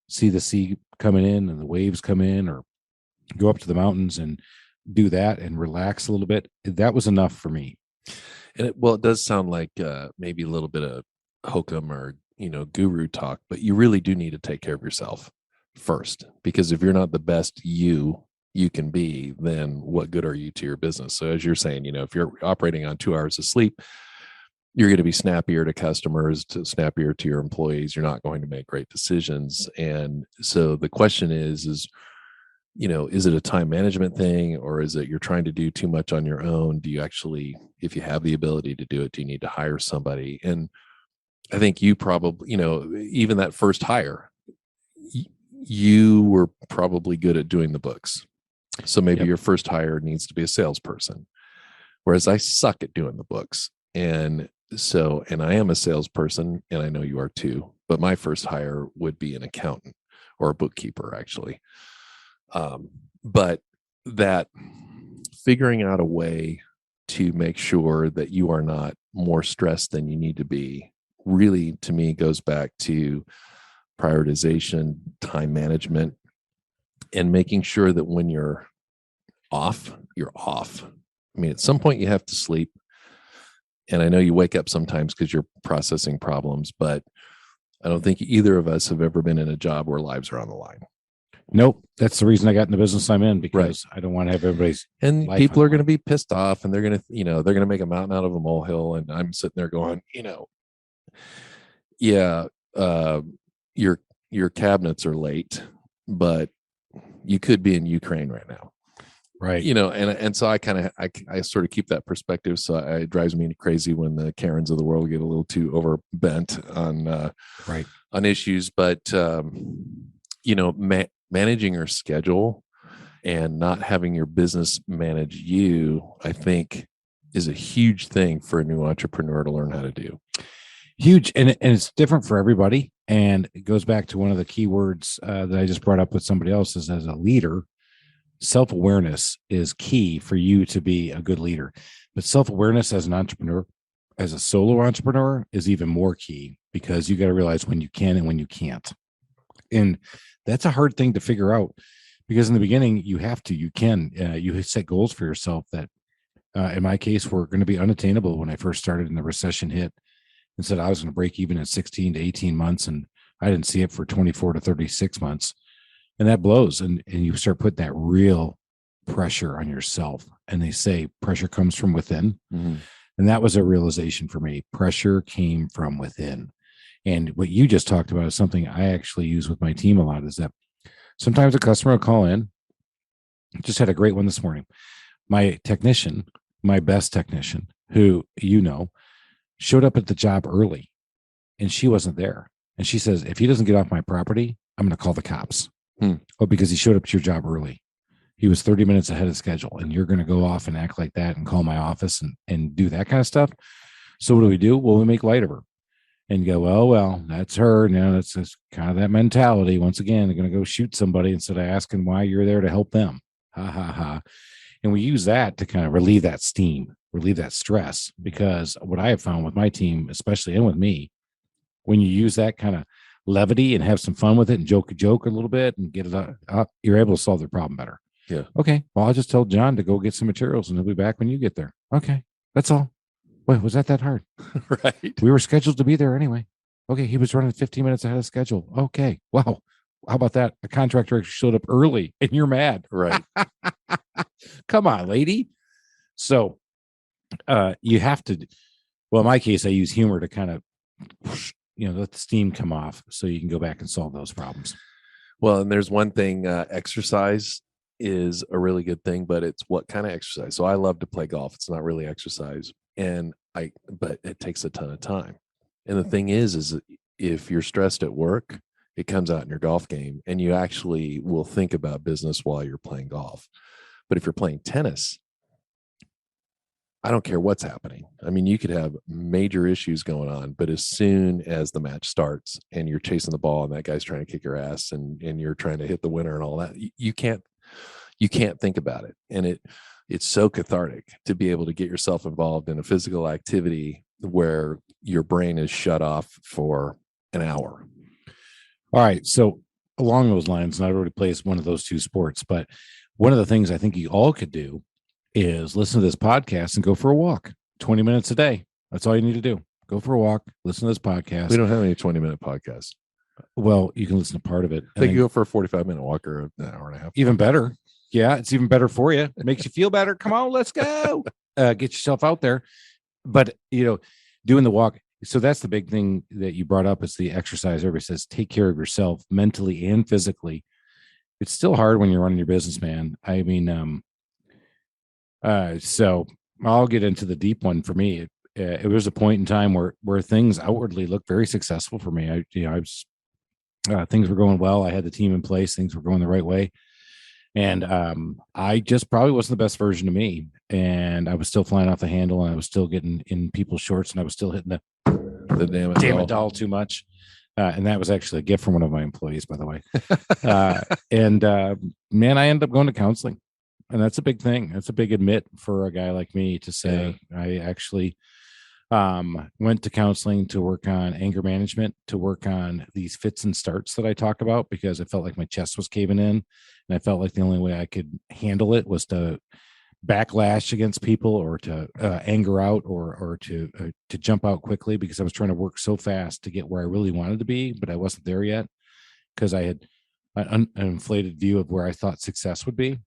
see the sea coming in and the waves come in, or go up to the mountains and do that and relax a little bit, that was enough for me. And it does sound like maybe a little bit of hokum or guru talk, but you really do need to take care of yourself first, because if you're not the best you can be, then what good are you to your business? So as you're saying, if you're operating on 2 hours of sleep, you're going to be snappier to customers, snappier to your employees. You're not going to make great decisions. And so the question is it a time management thing, or is it you're trying to do too much on your own? Do you actually, if you have the ability to do it, do you need to hire somebody? And I think you probably, even that first hire, you were probably good at doing the books. So maybe your first hire needs to be a salesperson, whereas I suck at doing the books. And I am a salesperson, and I know you are too, but my first hire would be an accountant or a bookkeeper, actually. But that figuring out a way to make sure that you are not more stressed than you need to be, really, to me, goes back to prioritization, time management, and making sure that when you're off, you're off. I mean, at some point you have to sleep. And I know you wake up sometimes because you're processing problems, but I don't think either of us have ever been in a job where lives are on the line. Nope. That's the reason I got in the business I'm in, because I don't want to have everybody's. And people are going to be pissed off, and they're going to, they're going to make a mountain out of a molehill. And I'm sitting there going, your cabinets are late, but you could be in Ukraine right now. Right. And so I sort of keep that perspective. So it drives me crazy when the Karens of the world get a little too overbent on issues. But, managing your schedule and not having your business manage you, I think, is a huge thing for a new entrepreneur to learn how to do. Huge. And it's different for everybody. And it goes back to one of the key words that I just brought up with somebody else, is as a leader, self-awareness is key for you to be a good leader. But self-awareness as an entrepreneur, as a solo entrepreneur, is even more key, because you got to realize when you can and when you can't. And that's a hard thing to figure out, because in the beginning you set goals for yourself that in my case were going to be unattainable when I first started and the recession hit, and said I was going to break even in 16 to 18 months. And I didn't see it for 24 to 36 months. And that blows. And you start putting that real pressure on yourself. And they say pressure comes from within. Mm-hmm. And that was a realization for me. Pressure came from within. And what you just talked about is something I actually use with my team a lot, is that sometimes a customer will call in. Just had a great one this morning. My technician, my best technician, who, showed up at the job early, and she wasn't there. And she says, if he doesn't get off my property, I'm going to call the cops. Oh, because he showed up to your job early. He was 30 minutes ahead of schedule, and you're going to go off and act like that and call my office and do that kind of stuff. So what do? Well, we make light of her and go, well, that's her. That's just kind of that mentality. Once again, they're going to go shoot somebody instead of asking why you're there to help them. Ha, ha, ha. And we use that to kind of relieve that steam, relieve that stress, because what I have found with my team, especially, and with me, when you use that kind of levity and have some fun with it and joke a little bit and get it up, you're able to solve their problem better. Yeah. Okay. Well, I'll just tell John to go get some materials and he'll be back when you get there. Okay. That's all. Wait, was that hard? Right. We were scheduled to be there anyway. Okay. He was running 15 minutes ahead of schedule. Okay. Wow. How about that? A contractor actually showed up early and you're mad. Right. Come on, lady. So you have to, well, in my case, I use humor to kind of, let the steam come off so you can go back and solve those problems. Well, and there's one thing, exercise is a really good thing, but it's what kind of exercise. So I love to play golf. It's not really exercise. But it takes a ton of time. And the thing is if you're stressed at work, it comes out in your golf game, and you actually will think about business while you're playing golf. But if you're playing tennis, I don't care what's happening. I mean, you could have major issues going on, but as soon as the match starts and you're chasing the ball and that guy's trying to kick your ass and you're trying to hit the winner and all that, you can't think about it. And it's so cathartic to be able to get yourself involved in a physical activity where your brain is shut off for an hour. All right. So along those lines, and I already plays one of those two sports, but one of the things I think you all could do is listen to this podcast and go for a walk 20 minutes a day. That's all you need to do. Go for a walk, listen to this podcast. We don't have any 20-minute podcasts. Well, you can listen to part of it. They can go for a 45-minute walk or an hour and a half. Even better. Yeah, it's even better for you. It makes you feel better. Come on, let's go. Get yourself out there. But, doing the walk. So that's the big thing that you brought up is the exercise. Everybody says, take care of yourself mentally and physically. It's still hard when you're running your business, man. I mean, so I'll get into the deep one for me. It was a point in time where things outwardly looked very successful for me. Things were going well. I had the team in place. Things were going the right way. And I just probably wasn't the best version of me. And I was still flying off the handle and I was still getting in people's shorts and I was still hitting the Dammit Doll too much. And that was actually a gift from one of my employees, by the way. Man, I ended up going to counseling. And that's a big thing. That's a big admit for a guy like me to say. Yeah. I actually went to counseling to work on anger management, to work on these fits and starts that I talk about, because I felt like my chest was caving in. And I felt like the only way I could handle it was to backlash against people or to anger out or to jump out quickly, because I was trying to work so fast to get where I really wanted to be, but I wasn't there yet because I had an inflated view of where I thought success would be.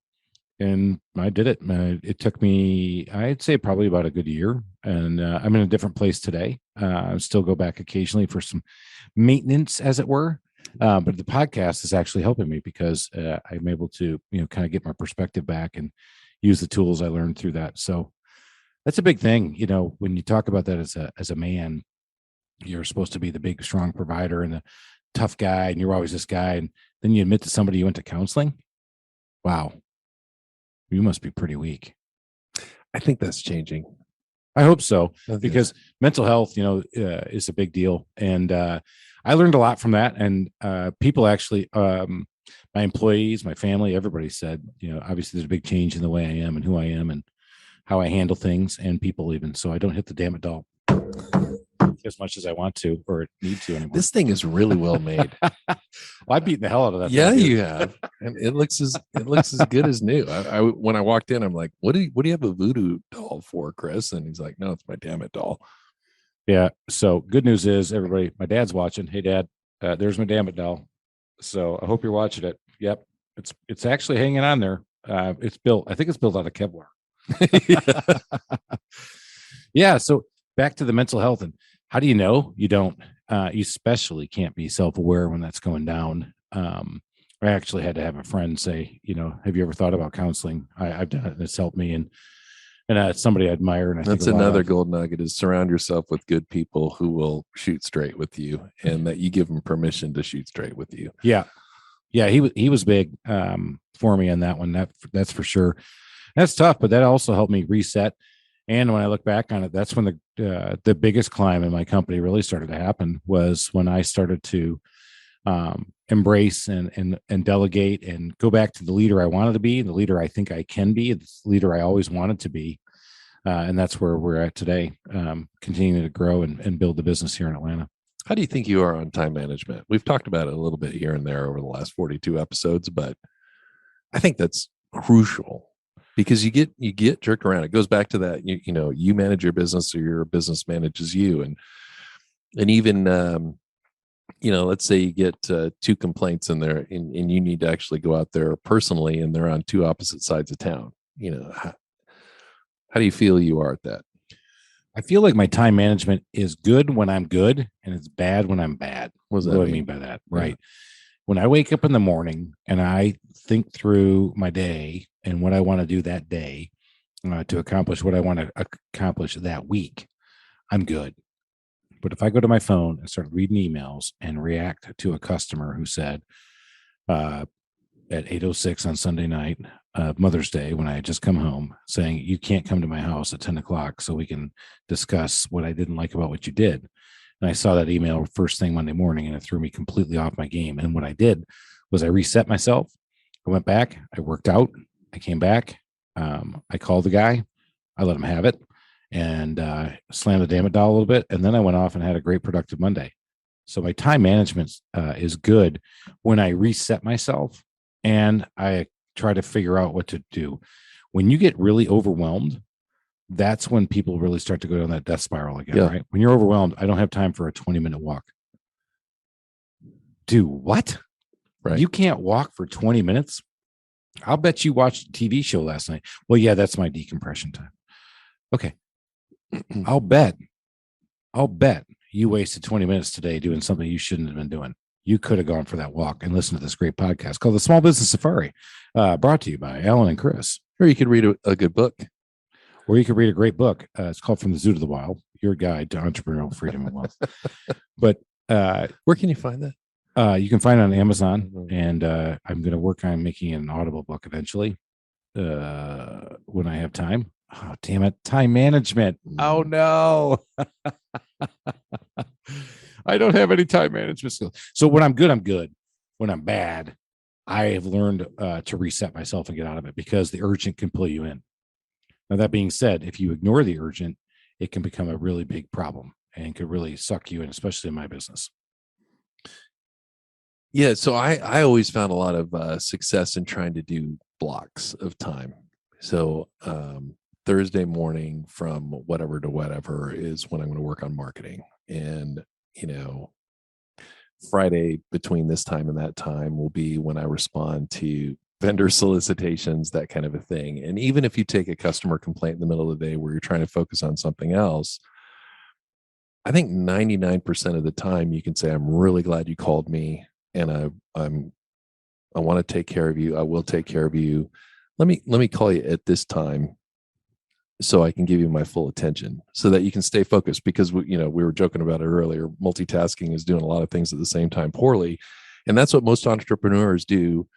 And I did it. It took me, I'd say, probably about a good year. And I'm in a different place today. I still go back occasionally for some maintenance, as it were. But the podcast is actually helping me because I'm able to, kind of get my perspective back and use the tools I learned through that. So that's a big thing. When you talk about that as a man, you're supposed to be the big, strong provider and the tough guy, and you're always this guy. And then you admit to somebody you went to counseling. Wow. You must be pretty weak. I think that's changing. I hope so, because mental health, is a big deal. And I learned a lot from that. And people actually, my employees, my family, everybody said, obviously there's a big change in the way I am and who I am and how I handle things and people even. So I don't hit the Dammit Doll as much as I want to or need to anymore. This thing is really well made. Well, I've beaten the hell out of that. Yeah, you have. And it looks as good as new. I when I walked in, I'm like, what do you have a voodoo doll for, Chris? And he's like, no, it's my Dammit Doll. Yeah. So good news is, everybody, my dad's watching. Hey, Dad, there's my Dammit Doll. So I hope you're watching it. Yep. It's actually hanging on there. I think it's built out of Kevlar. Yeah. So back to the mental health, and how do you know you don't? You especially can't be self-aware when that's going down. I actually had to have a friend say, have you ever thought about counseling? I've done it and it's helped me. And it's somebody I admire. And that's another gold nugget is surround yourself with good people who will shoot straight with you and that you give them permission to shoot straight with you. Yeah. Yeah. He was big for me on that one. That's for sure. That's tough, but that also helped me reset. And when I look back on it, that's when the biggest climb in my company really started to happen, was when I started to embrace and delegate and go back to the leader I wanted to be, the leader I think I can be, the leader I always wanted to be. And that's where we're at today, continuing to grow and build the business here in Atlanta. How do you think you are on time management? We've talked about it a little bit here and there over the last 42 episodes, but I think that's crucial. Because you get jerked around. It goes back to that, you manage your business or your business manages you. And even, let's say you get 2 complaints in there and you need to actually go out there personally and they're on 2 opposite sides of town. How do you feel you are at that? I feel like my time management is good when I'm good and it's bad when I'm bad. What do I mean by that? Right. Yeah. When I wake up in the morning and I think through my day and what I want to do that day to accomplish what I want to accomplish that week, I'm good. But if I go to my phone and start reading emails and react to a customer who said at 8:06 on Sunday night, Mother's Day when I had just come home saying, you can't come to my house at 10 o'clock so we can discuss what I didn't like about what you did. And I saw that email first thing Monday morning, and it threw me completely off my game. And what I did was I reset myself. I went back, I worked out, I came back, I called the guy, I let him have it, and slammed the Dammit Doll a little bit. And then I went off and had a great productive Monday. So my time management is good when I reset myself and I try to figure out what to do. When you get really overwhelmed, that's when people really start to go down that death spiral again, right? When you're overwhelmed, I don't have time for a 20-minute walk. Do what? Right. You can't walk for 20 minutes? I'll bet you watched a TV show last night. Well, yeah, that's my decompression time. Okay. I'll bet you wasted 20 minutes today doing something you shouldn't have been doing. You could have gone for that walk and listened to this great podcast called The Small Business Safari, brought to you by Alan and Chris. Or you could read a good book. Or you could read a great book. It's called From the Zoo to the Wild, Your Guide to Entrepreneurial Freedom and Wealth. But where can you find that? You can find it on Amazon, and I'm going to work on making an Audible book eventually when I have time. Oh, damn it. Time management. Oh, no. I don't have any time management skills. So when I'm good, I'm good. When I'm bad, I have learned to reset myself and get out of it because the urgent can pull you in. Now, that being said, if you ignore the urgent, it can become a really big problem and could really suck you in, especially in my business. Yeah. So I always found a lot of success in trying to do blocks of time. So Thursday morning from whatever to whatever is when I'm going to work on marketing. And, Friday between this time and that time will be when I respond to vendor solicitations, that kind of a thing. And even if you take a customer complaint in the middle of the day where you're trying to focus on something else, I think 99% of the time you can say, I'm really glad you called me and I want to take care of you. I will take care of you. Let me call you at this time so I can give you my full attention so that you can stay focused, because we were joking about it earlier. Multitasking is doing a lot of things at the same time poorly. And that's what most entrepreneurs do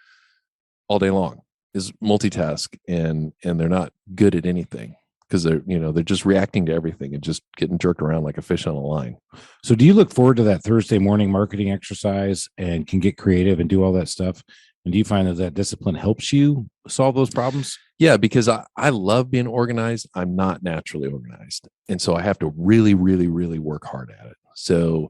all day long, is multitask, and they're not good at anything because they're just reacting to everything and just getting jerked around like a fish on a line. So do you look forward to that Thursday morning marketing exercise and can get creative and do all that stuff? And do you find that discipline helps you solve those problems? Yeah, because I love being organized. I'm not naturally organized. And so I have to really, really, really work hard at it. So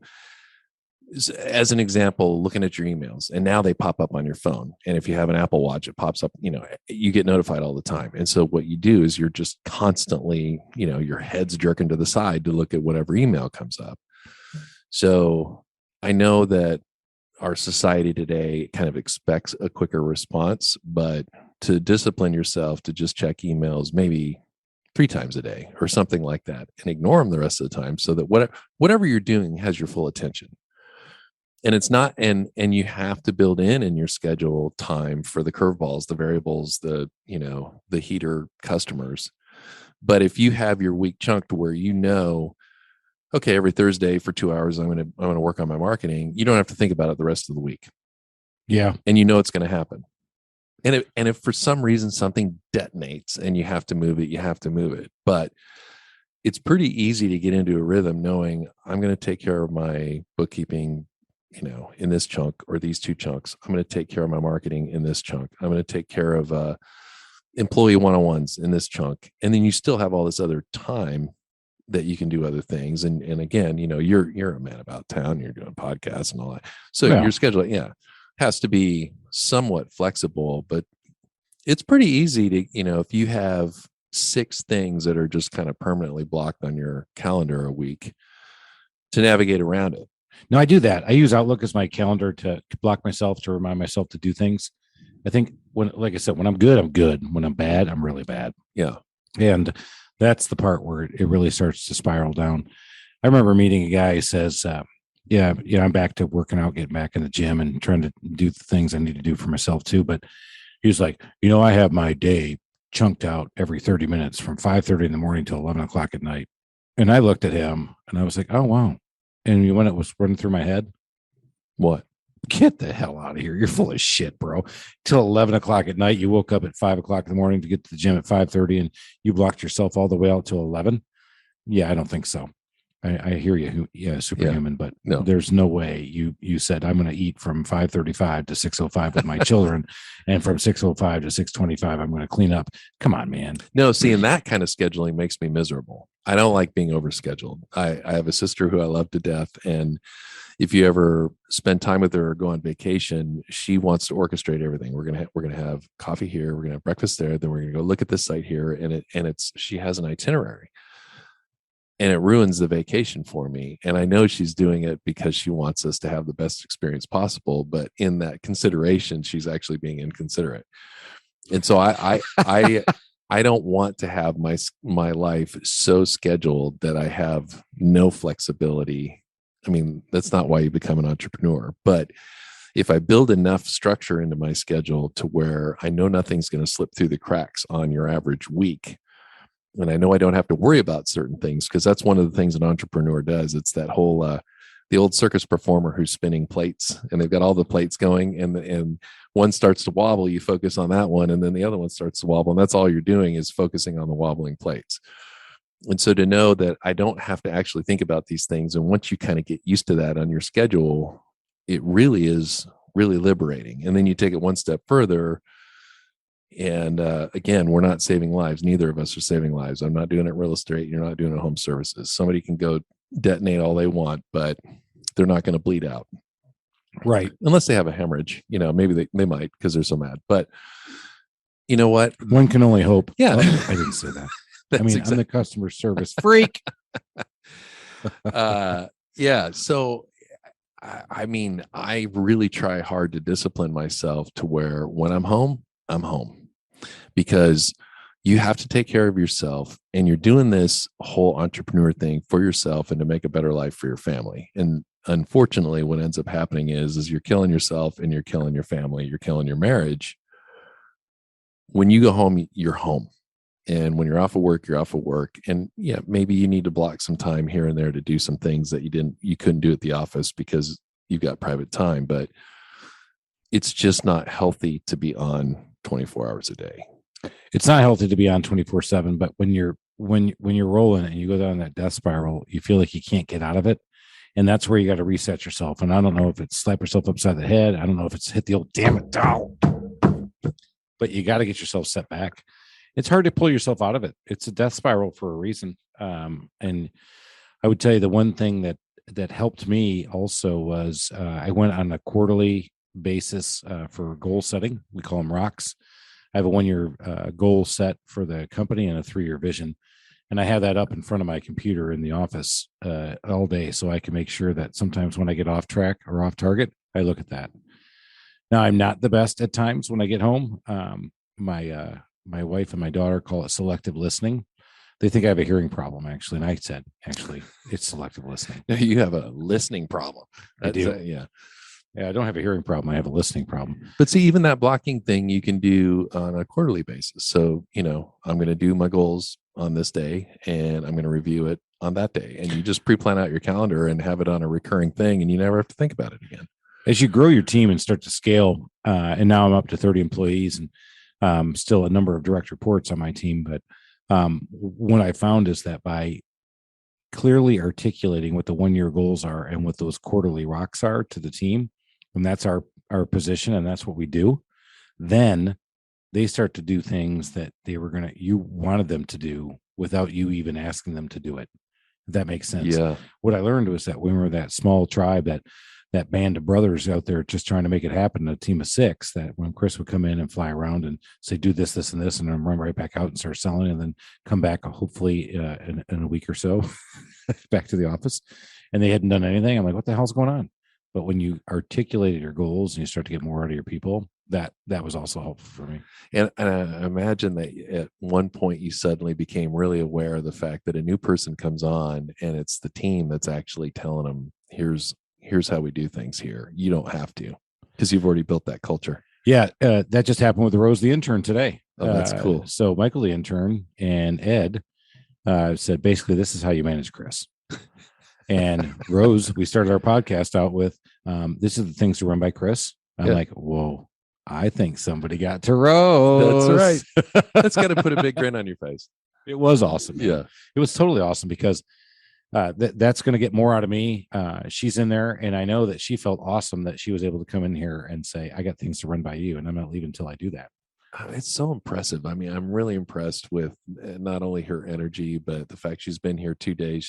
as an example, looking at your emails, and now they pop up on your phone. And if you have an Apple Watch, it pops up, you get notified all the time. And so what you do is you're just constantly, your head's jerking to the side to look at whatever email comes up. So I know that our society today kind of expects a quicker response, but to discipline yourself to just check emails maybe 3 times a day or something like that, and ignore them the rest of the time, so that whatever you're doing has your full attention. And it's not, and you have to build in your schedule time for the curveballs, the variables, the heater customers. But if you have your week chunked where okay, every Thursday for 2 hours, I'm going to work on my marketing, you don't have to think about it the rest of the week. Yeah. And it's going to happen. And if for some reason something detonates and you have to move it, you have to move it. But it's pretty easy to get into a rhythm knowing I'm going to take care of my bookkeeping, in this chunk, or these 2 chunks. I'm going to take care of my marketing in this chunk. I'm going to take care of employee one-on-ones in this chunk. And then you still have all this other time that you can do other things. And again, you're a man about town, you're doing podcasts and all that. So your schedule, has to be somewhat flexible, but it's pretty easy to, if you have 6 things that are just kind of permanently blocked on your calendar a week, to navigate around it. No, I do that. I use Outlook as my calendar to block myself, to remind myself to do things. I think like I said, when I'm good, I'm good. When I'm bad, I'm really bad. Yeah. And that's the part where it really starts to spiral down. I remember meeting a guy who says, I'm back to working out, getting back in the gym and trying to do the things I need to do for myself too. But he was like, I have my day chunked out every 30 minutes from 5:30 in the morning till 11 o'clock at night. And I looked at him and I was like, oh, wow. And when it was running through my head, what? Get the hell out of here. You're full of shit, bro. Till 11 o'clock at night. You woke up at 5 o'clock in the morning to get to the gym at 5:30 and you blocked yourself all the way out till 11. Yeah, I don't think so. I hear you. Yeah, superhuman, but No. there's no way you said I'm going to eat from 5:35 to 6:05 with my children, and from 6:05 to 6:25 I'm going to clean up. Come on, man. No, see, and that kind of scheduling makes me miserable. I don't like being overscheduled. I have a sister who I love to death, and if you ever spend time with her or go on vacation, she wants to orchestrate everything. We're gonna have coffee here, we're gonna have breakfast there, then we're gonna go look at this site here, and it's she has an itinerary. And it ruins the vacation for me. And I know she's doing it because she wants us to have the best experience possible. But in that consideration, she's actually being inconsiderate. And so I don't want to have my life so scheduled that I have no flexibility. I mean, that's not why you become an entrepreneur. But if I build enough structure into my schedule to where I know nothing's going to slip through the cracks on your average week, and I know I don't have to worry about certain things, because that's one of the things an entrepreneur does. It's that whole, the old circus performer who's spinning plates, and they've got all the plates going, and one starts to wobble, you focus on that one, and then the other one starts to wobble, and that's all you're doing is focusing on the wobbling plates. And so to know that I don't have to actually think about these things, and once you kind of get used to that on your schedule, it really is really liberating. And then you take it one step further. And again, we're not saving lives. Neither of us are saving lives. I'm not doing it real estate. You're not doing it home services. Somebody can go detonate all they want, but they're not going to bleed out. Right. Unless they have a hemorrhage. Maybe they might, because they're so mad. But you know what? One can only hope. Yeah. Oh, I didn't say that. I'm the customer service freak. Yeah. So, I mean, I really try hard to discipline myself to where when I'm home, because you have to take care of yourself, and you're doing this whole entrepreneur thing for yourself and to make a better life for your family. And unfortunately, what ends up happening is you're killing yourself, and you're killing your family, you're killing your marriage. When you go home, you're home. And when you're off of work, you're off of work. And yeah, maybe you need to block some time here and there to do some things that you couldn't do at the office because you've got private time, but it's just not healthy to be on 24 hours a day. It's not healthy to be on 24/7, but when you're rolling and you go down that death spiral, you feel like you can't get out of it. And that's where you got to reset yourself. And I don't know if it's slap yourself upside the head. I don't know if it's hit the old Dammit Doll, but you got to get yourself set back. It's hard to pull yourself out of it. It's a death spiral for a reason. And I would tell you the one thing that helped me also was I went on a quarterly basis for goal setting. We call them rocks. I have a 1-year goal set for the company and a 3-year vision. And I have that up in front of my computer in the office all day, so I can make sure that sometimes when I get off track or off target, I look at that. Now, I'm not the best at times when I get home. My wife and my daughter call it selective listening. They think I have a hearing problem, actually. And I said, actually, it's selective listening. No, you have a listening problem. I do. Yeah. Yeah, I don't have a hearing problem. I have a listening problem. But see, even that blocking thing you can do on a quarterly basis. So, I'm going to do my goals on this day, and I'm going to review it on that day. And you just pre-plan out your calendar and have it on a recurring thing, and you never have to think about it again. As you grow your team and start to scale, and now I'm up to 30 employees and still a number of direct reports on my team. But what I found is that by clearly articulating what the 1-year goals are and what those quarterly rocks are to the team, and that's our position, and that's what we do, then they start to do things that you wanted them to do without you even asking them to do it. If that makes sense. Yeah. What I learned was that when we were that small tribe, that band of brothers out there just trying to make it happen, a team of 6, that when Chris would come in and fly around and say, do this, this, and this, and then run right back out and start selling, and then come back hopefully in a week or so back to the office, and they hadn't done anything. I'm like, what the hell's going on? But when you articulated your goals and you start to get more out of your people, that was also helpful for me. And I imagine that at one point you suddenly became really aware of the fact that a new person comes on, and it's the team that's actually telling them, here's how we do things here. You don't have to, because you've already built that culture. Yeah. That just happened with Rose, the intern, today. Oh, that's cool. So Michael, the intern, and Ed said, basically, this is how you manage Chris. And Rose, we started our podcast out with, This is the things to run by Chris. I'm Yeah. like, whoa, I think somebody got to roast. That's right. That's got to put a big grin on your face. It was awesome. Man. Yeah. It was totally awesome because that's going to get more out of me. She's in there, and I know that she felt awesome that she was able to come in here and say, I got things to run by you, and I'm not leaving until I do that. It's so impressive. I mean, I'm really impressed with not only her energy, but the fact she's been here 2 days.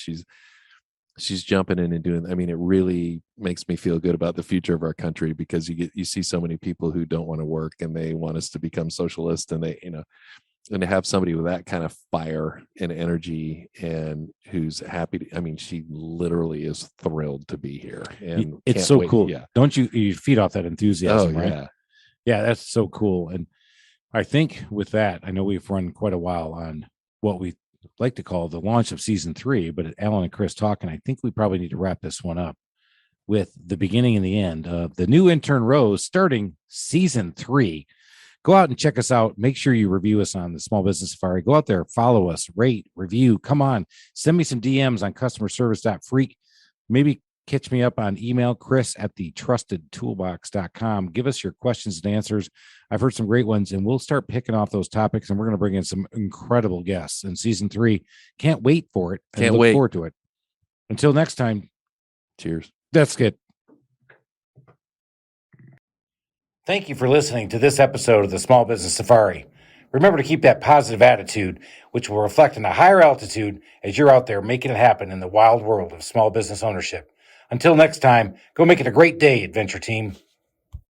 She's jumping in and doing. I mean, it really makes me feel good about the future of our country, because you see so many people who don't want to work and they want us to become socialist, and they, and to have somebody with that kind of fire and energy and who's happy to, I mean, she literally is thrilled to be here, and it's so wait. cool. Yeah. Don't you feed off that enthusiasm, right? Yeah. Yeah, that's so cool. And I think with that, I know we've run quite a while on what we like to call the launch of season 3, but Alan and Chris talking, I think we probably need to wrap this one up with the beginning and the end of the new intern Rose starting season 3. Go out and check us out. Make sure you review us on the Small Business Safari. Go out there, follow us, rate, review. Come on, send me some DMs on customerservice.freak. Maybe catch me up on email, chris@thetrustedtoolbox.com. Give us your questions and answers. I've heard some great ones, and we'll start picking off those topics, and we're going to bring in some incredible guests in season 3. Can't wait for it. And Can't look wait. forward to it. Until next time, Cheers. that's it. Thank you for listening to this episode of the Small Business Safari. Remember to keep that positive attitude, which will reflect in a higher altitude as you're out there making it happen in the wild world of small business ownership. Until next time, go make it a great day, Adventure Team.